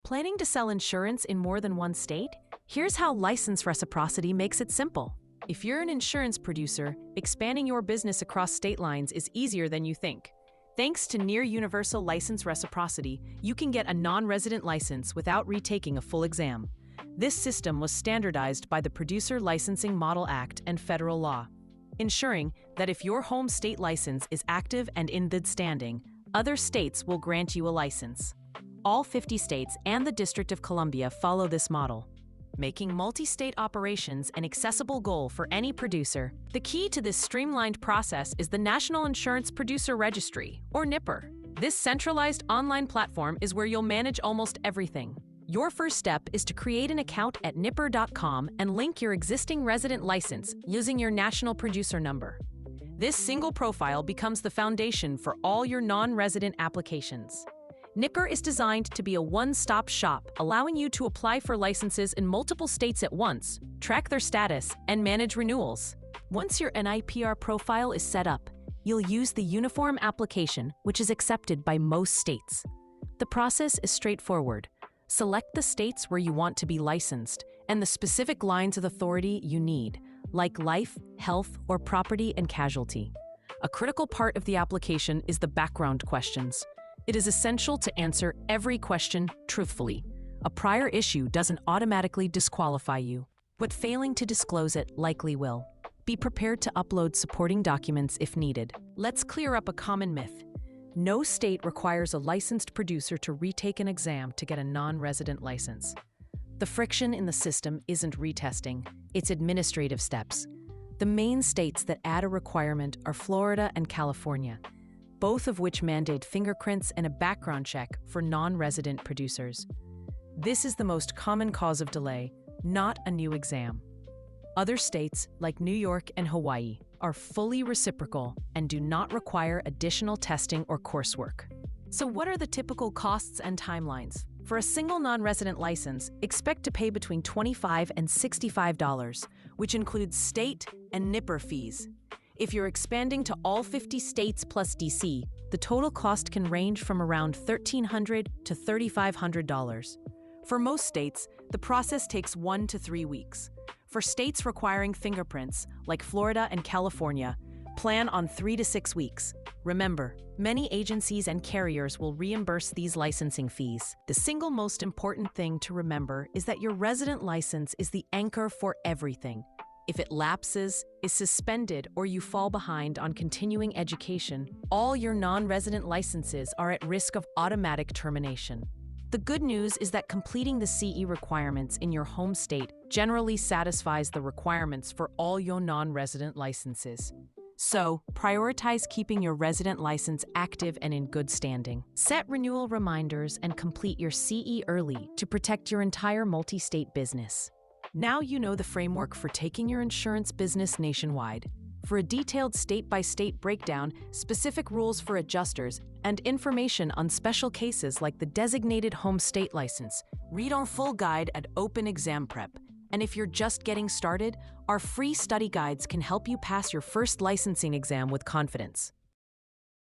Planning to sell insurance in more than one state? Here's how license reciprocity makes it simple. If you're an insurance producer, expanding your business across state lines is easier than you think. Thanks to near universal license reciprocity, you can get a non-resident license without retaking a full exam. This system was standardized by the Producer Licensing Model Act and federal law, ensuring that if your home state license is active and in good standing, other states will grant you a license. All 50 states and the District of Columbia follow this model, making multi-state operations an accessible goal for any producer. The key to this streamlined process is the National Insurance Producer Registry, or NIPR. This centralized online platform is where you'll manage almost everything. Your first step is to create an account at NIPR.com and link your existing resident license using your national producer number. This single profile becomes the foundation for all your non-resident applications. NIPR is designed to be a one-stop shop, allowing you to apply for licenses in multiple states at once, track their status, and manage renewals. Once your NIPR profile is set up, you'll use the Uniform Application, which is accepted by most states. The process is straightforward. Select the states where you want to be licensed and the specific lines of authority you need, like life, health, or property and casualty. A critical part of the application is the background questions. It is essential to answer every question truthfully. A prior issue doesn't automatically disqualify you, but failing to disclose it likely will. Be prepared to upload supporting documents if needed. Let's clear up a common myth. No state requires a licensed producer to retake an exam to get a non-resident license. The friction in the system isn't retesting, it's administrative steps. The main states that add a requirement are Florida and California, both of which mandate fingerprints and a background check for non-resident producers. This is the most common cause of delay, not a new exam. Other states, like New York and Hawaii, are fully reciprocal and do not require additional testing or coursework. So what are the typical costs and timelines? For a single non-resident license, expect to pay between $25 and $65, which includes state and NIPR fees. If you're expanding to all 50 states plus DC, the total cost can range from around $1,300 to $3,500. For most states, the process takes 1 to 3 weeks. For states requiring fingerprints, like Florida and California, plan on 3 to 6 weeks. Remember, many agencies and carriers will reimburse these licensing fees. The single most important thing to remember is that your resident license is the anchor for everything. If it lapses, is suspended, or you fall behind on continuing education, all your non-resident licenses are at risk of automatic termination. The good news is that completing the CE requirements in your home state generally satisfies the requirements for all your non-resident licenses. So, prioritize keeping your resident license active and in good standing. Set renewal reminders and complete your CE early to protect your entire multi-state business. Now you know the framework for taking your insurance business nationwide. For a detailed state-by-state breakdown, specific rules for adjusters, and information on special cases like the designated home state license, read our full guide at Open Exam Prep. And if you're just getting started, our free study guides can help you pass your first licensing exam with confidence.